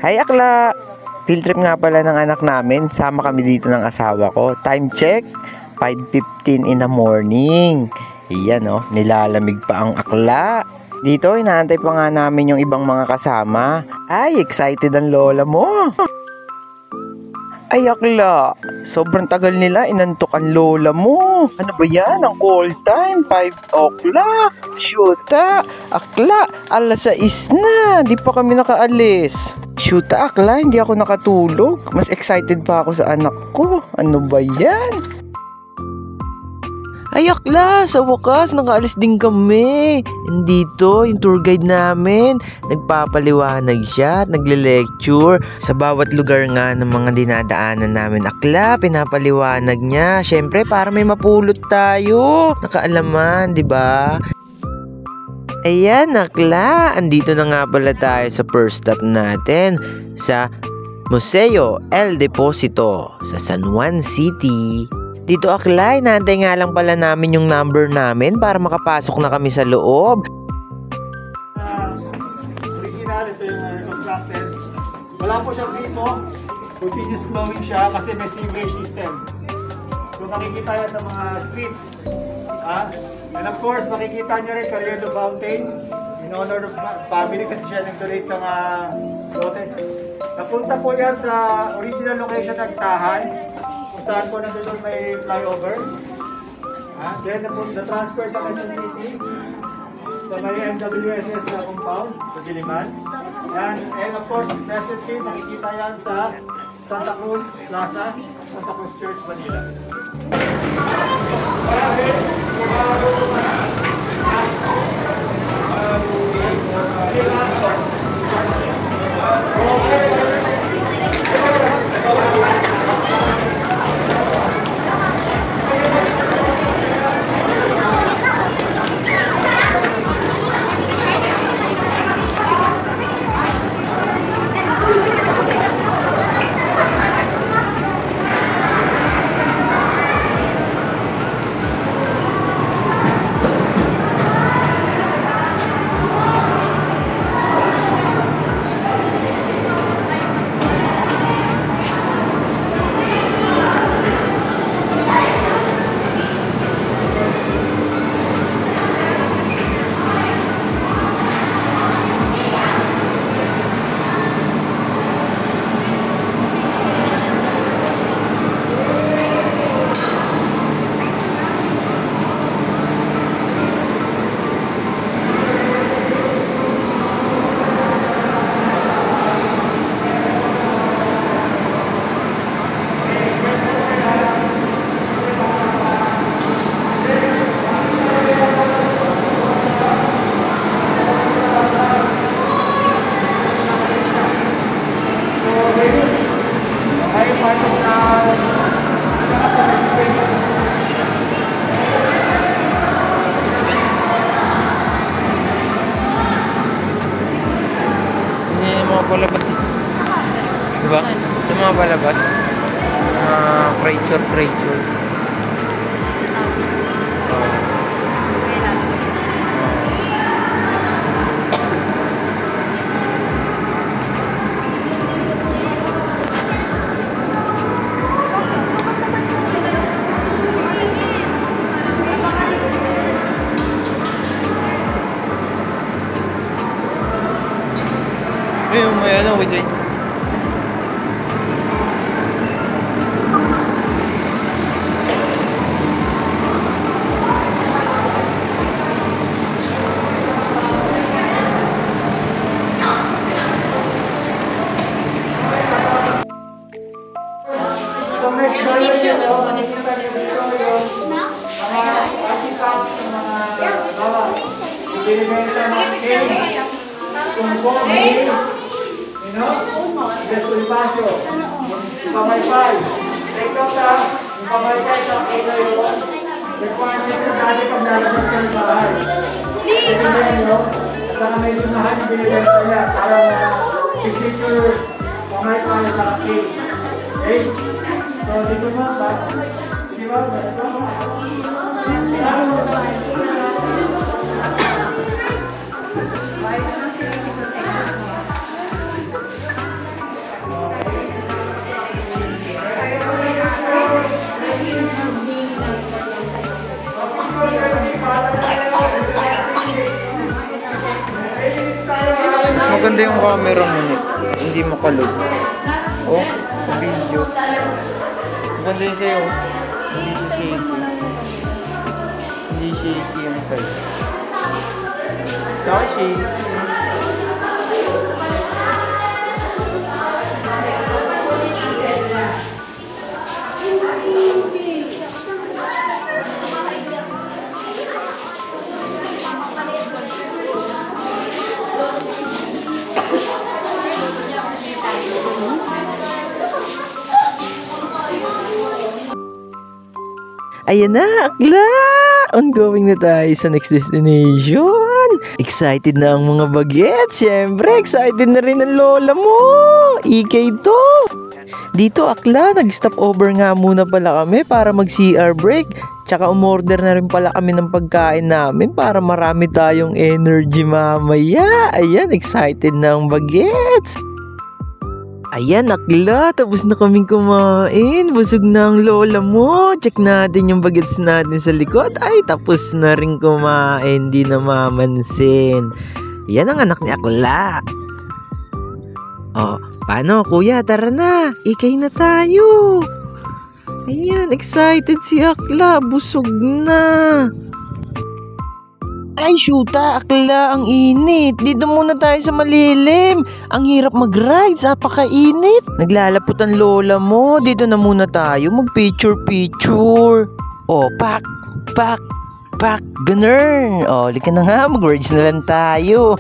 Hay akla! Field trip nga pala ng anak namin. Sama kami dito ng asawa ko. Time check, 5:15 in the morning. Iyan nilalamig pa ang akla. Dito, inaantay pa nga namin yung ibang mga kasama. Ay, excited ang lola mo. Ay akla, sobrang tagal nila inantok ang lola mo. Ano ba yan? Ang call time, 5 o'clock. Shoota, akla, alas 6 na. Di pa kami nakaalis. Shoota, akla, hindi ako nakatulog. Mas excited pa ako sa anak ko. Ano ba yan? Ay akla, sa wakas nakaalis din kami. Nandito yung tour guide namin. Nagpapaliwanag siya at nagle-lecture sa bawat lugar nga ng mga dinadaanan namin. Akla, pinapaliwanag niya. Syempre para may mapulot tayo. Nakaalaman, di ba? Ayan akla, andito na nga pala tayo sa first stop natin sa Museo El Deposito sa San Juan City. Dito akla, inaantay nga lang pala namin yung number namin para makapasok na kami sa loob. Original, ito yung reconstructed. Wala po siyang dito. Continuous flowing siya kasi may sewerage system. So makikita yan sa mga streets. And of course, makikita nyo rin Carriedo Fountain in honor of family kasi siya nag-donate ng lote. Napunta po yan sa original location ng Tahan. Saan po nandun may flyover. Then na-transfer sa Quezon City sa may MWSS na compound sa Diliman. And of course, presently nakikita yan sa Santa Cruz Plaza, Santa Cruz Church, Manila. Palabas diba? Sa mga palabas creature wait. Despolipasyo, pamay-pay, take out yung pamay-pay sa kilo yung requirements sa dati pag nalabas ka ng bahay. Binigyan nyo, saka may limahan yung binigyan sa niya para signature pamay-pay sa cake. Okay? So, dito mo ba? Di ba? Maganda yung camera mo, Nick. Hindi makalog. Oh, sa video. Maganda yun sa'yo. Hindi shaky. Hindi shaky yung sa'yo. Sorry, shaky. Ayan na, akla! Ongoing na tayo sa next destination. Excited na ang mga bagets. Siyempre, excited na rin ang lola mo. EK to. Dito, akla, nag-stop over nga muna pala kami para mag-CR break. Tsaka umorder na rin pala kami ng pagkain namin para marami tayong energy mamaya. Ayan, excited na ang bagets. Ayan, akla, tapos na kaming kumain. Busog na ang lola mo. Check natin yung bagets natin sa likod. Ay, tapos na rin kumain. Di na mamansin. Yan ang anak ni akla. Oh, paano kuya? Tara na. Ikay na tayo. Ayan, excited si akla. Busog na. Ay, shoota, akla, ang init. Dito muna tayo sa malilim. Ang hirap mag-rides, apakainit. Naglalapot ang lola mo. Dito na muna tayo, mag-picture-picture. Oh, pak, ganun. Oh, lika na nga, mag-rides na lang tayo.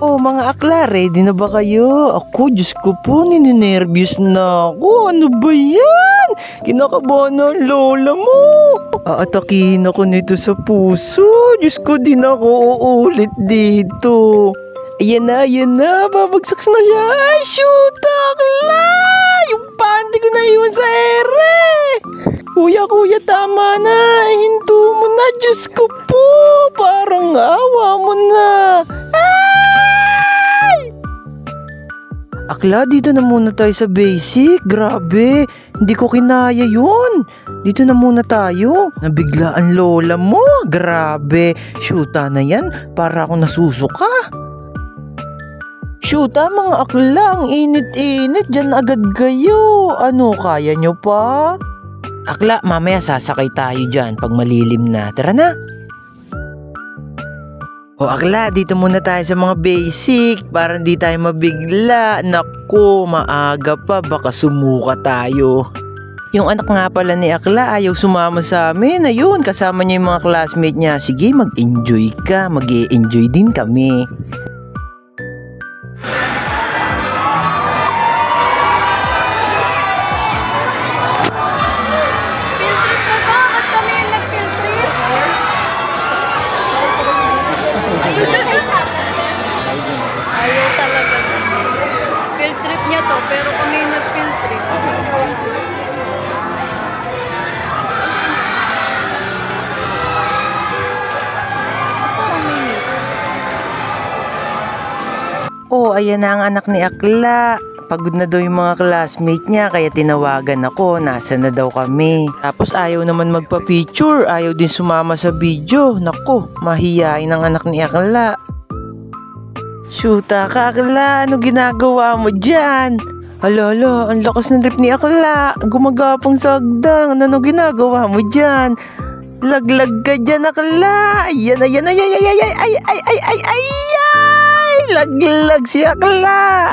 Oh, mga akla, ready na ba kayo? Ako, Diyos ko po, nininervyos na ako. Ano ba yan? Kinakabahan na ang lola mo. Aatakihin ako nito sa puso. Diyos ko, din ako uulit dito. Ayan na, babagsak na siya. Ay, shoot, akla! Yung panty ko na iwan sa ere. Kuya, tama na. Hinto mo na, Diyos ko po. Parang awa mo na. Akla, dito na muna tayo sa basic. Grabe, hindi ko kinaya yun. Dito na muna tayo. Nabigla ang lola mo. Grabe, shoota na yan. Para ako nasusuka. Shoota, mga akla, ang init-init. Diyan agad kayo. Ano, kaya nyo pa? Akla, mamaya sasakay tayo dyan pag malilim na. Tara na. O akla, dito muna tayo sa mga basic para hindi tayo mabigla. Naku, maaga pa, baka sumuka tayo. Yung anak nga pala ni akla ayaw sumama sa amin. Ayun, kasama niya yung mga classmate niya. Sige, mag-enjoy ka, mag-e-enjoy din kami. Ayaw talaga. Field trip niya to, pero kami nag-field trip. Parang may misa. Oh, ayan na ang anak ni akla. Pagod na daw yung mga classmate niya kaya tinawagan ako, nasa na daw kami. Tapos ayaw naman magpa-picture, ayaw din sumama sa video. Naku, mahiyain ang anak ni akla. Shoota ka, akla, ano ginagawa mo dyan? Hala, ang lakas ng trip ni akla. Gumagapang sa hagdan. Ano ginagawa mo dyan? Laglag ka dyan, akla. Ayan. Laglag si akla.